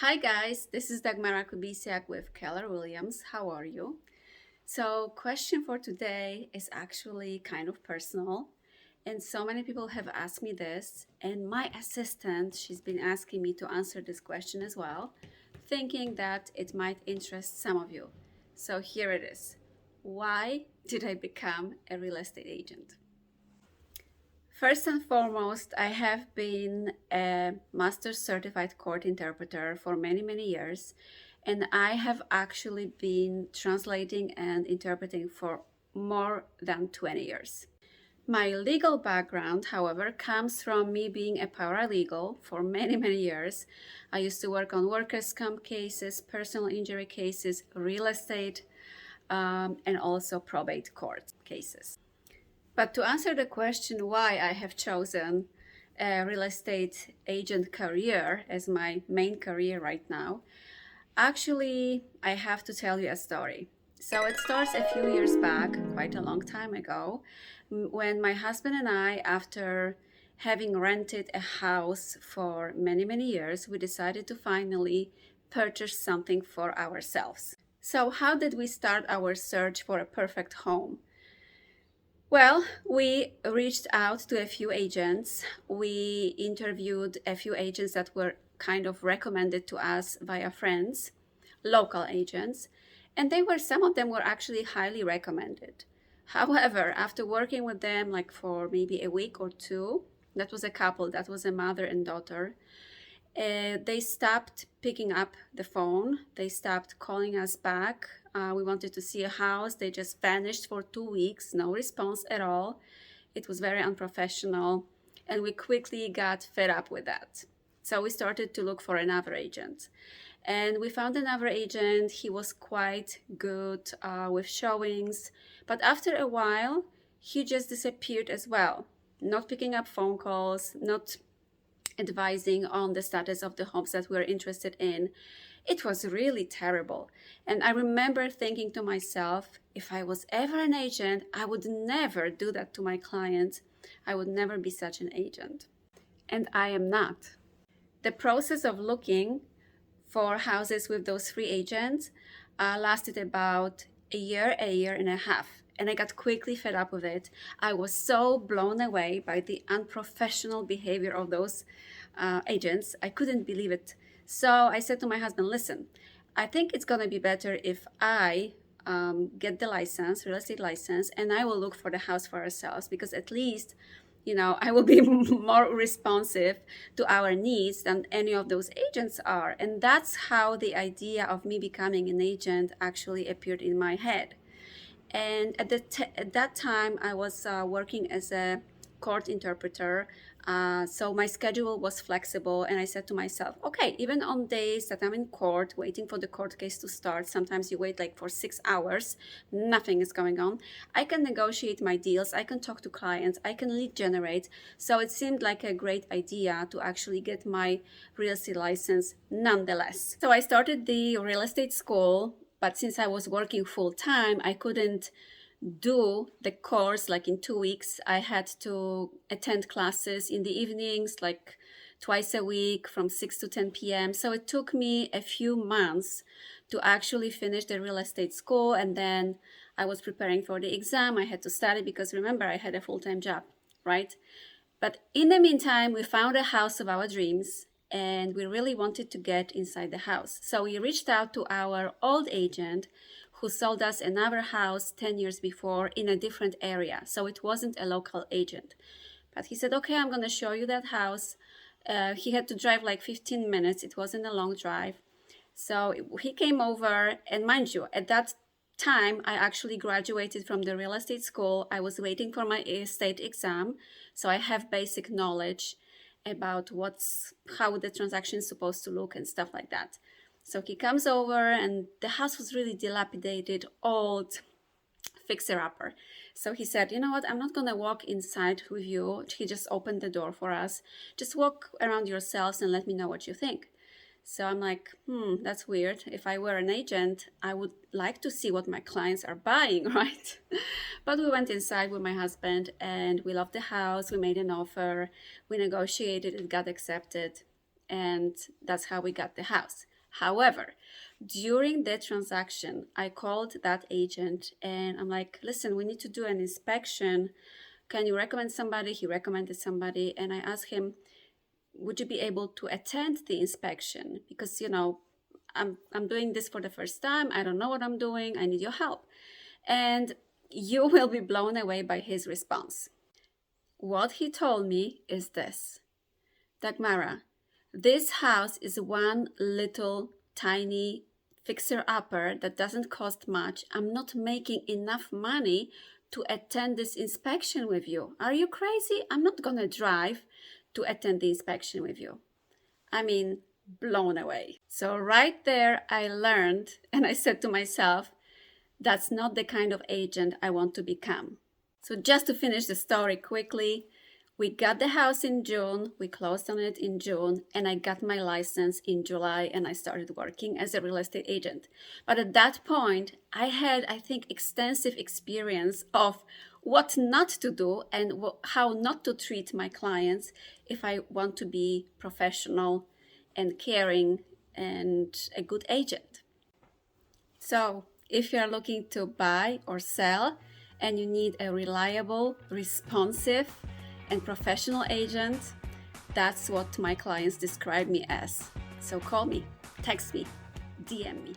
Hi guys, this is Dagmara Kubisiak with Keller Williams. How are you? So, question for today is actually kind of personal, and so many people have asked me this, and my assistant, she's been asking me to answer this question as well, thinking that it might interest some of you. So, here it is. Why did I become a real estate agent? First and foremost, I have been a master certified court interpreter for many, many years, and I have actually been translating and interpreting for more than 20 years. My legal background, however, comes from me being a paralegal for many, many years. I used to work on workers' comp cases, personal injury cases, real estate, and also probate court cases. But to answer the question why I have chosen a real estate agent career as my main career right now, actually, I have to tell you a story. So it starts a few years back, quite a long time ago, when my husband and I, after having rented a house for many, many years, we decided to finally purchase something for ourselves. So, how did we start our search for a perfect home? Well, we reached out to a few agents. We interviewed a few agents that were kind of recommended to us via friends, local agents, and some of them were actually highly recommended. However, after working with them like for maybe a week or two, that was a couple, that was a mother and daughter, they stopped picking up the phone. They stopped calling us back. We wanted to see a house. They just vanished for 2 weeks, no response at all. It was very unprofessional, and we quickly got fed up with that. So we started to look for another agent. And we found another agent. He was quite good with showings. But after a while, he just disappeared as well. Not picking up phone calls, not advising on the status of the homes that we're interested in. It was really terrible. And I remember thinking to myself, if I was ever an agent, I would never do that to my clients. I would never be such an agent. And I am not. The process of looking for houses with those three agents lasted about a year and a half. And I got quickly fed up with it. I was so blown away by the unprofessional behavior of those agents. I couldn't believe it. So I said to my husband, listen, I think it's going to be better if I get the license, real estate license, and I will look for the house for ourselves because at least I will be more responsive to our needs than any of those agents are. And that's how the idea of me becoming an agent actually appeared in my head. And at that time, I was working as a court interpreter. So my schedule was flexible, and I said to myself, okay, even on days that I'm in court waiting for the court case to start, sometimes you wait like for 6 hours, nothing is going on. I can negotiate my deals, I can talk to clients, I can lead generate. So it seemed like a great idea to actually get my real estate license nonetheless. So I started the real estate school, but since I was working full time, I couldn't do the course like in 2 weeks. I had to attend classes in the evenings, like twice a week from 6 to 10 p.m. So it took me a few months to actually finish the real estate school. And then I was preparing for the exam. I had to study because remember, I had a full-time job, right? But in the meantime, we found a house of our dreams and we really wanted to get inside the house. So we reached out to our old agent who sold us another house 10 years before in a different area. So it wasn't a local agent. But he said, okay, I'm going to show you that house. He had to drive like 15 minutes. It wasn't a long drive. So he came over, and mind you, at that time, I actually graduated from the real estate school. I was waiting for my estate exam. So I have basic knowledge about how the transaction is supposed to look and stuff like that. So he comes over, and the house was really dilapidated, old, fixer-upper. So he said, you know what, I'm not going to walk inside with you. He just opened the door for us. Just walk around yourselves and let me know what you think. So I'm like, that's weird. If I were an agent, I would like to see what my clients are buying, right? But we went inside with my husband and we loved the house. We made an offer. We negotiated. It got accepted. And that's how we got the house. However, during the transaction, I called that agent and I'm like, listen, we need to do an inspection. Can you recommend somebody? He recommended somebody. And I asked him, would you be able to attend the inspection? Because, I'm doing this for the first time. I don't know what I'm doing. I need your help. And you will be blown away by his response. What he told me is this: Dagmara, this house is one little tiny fixer-upper that doesn't cost much. I'm not making enough money to attend this inspection with you. Are you crazy? I'm not gonna drive to attend the inspection with you. I mean, blown away. So right there, I learned and I said to myself, that's not the kind of agent I want to become. So just to finish the story quickly, we got the house in June, we closed on it in June, and I got my license in July and I started working as a real estate agent. But at that point, I had, I think, extensive experience of what not to do and how not to treat my clients if I want to be professional and caring and a good agent. So if you're looking to buy or sell and you need a reliable, responsive, and professional agent, that's what my clients describe me as. So call me, text me, DM me.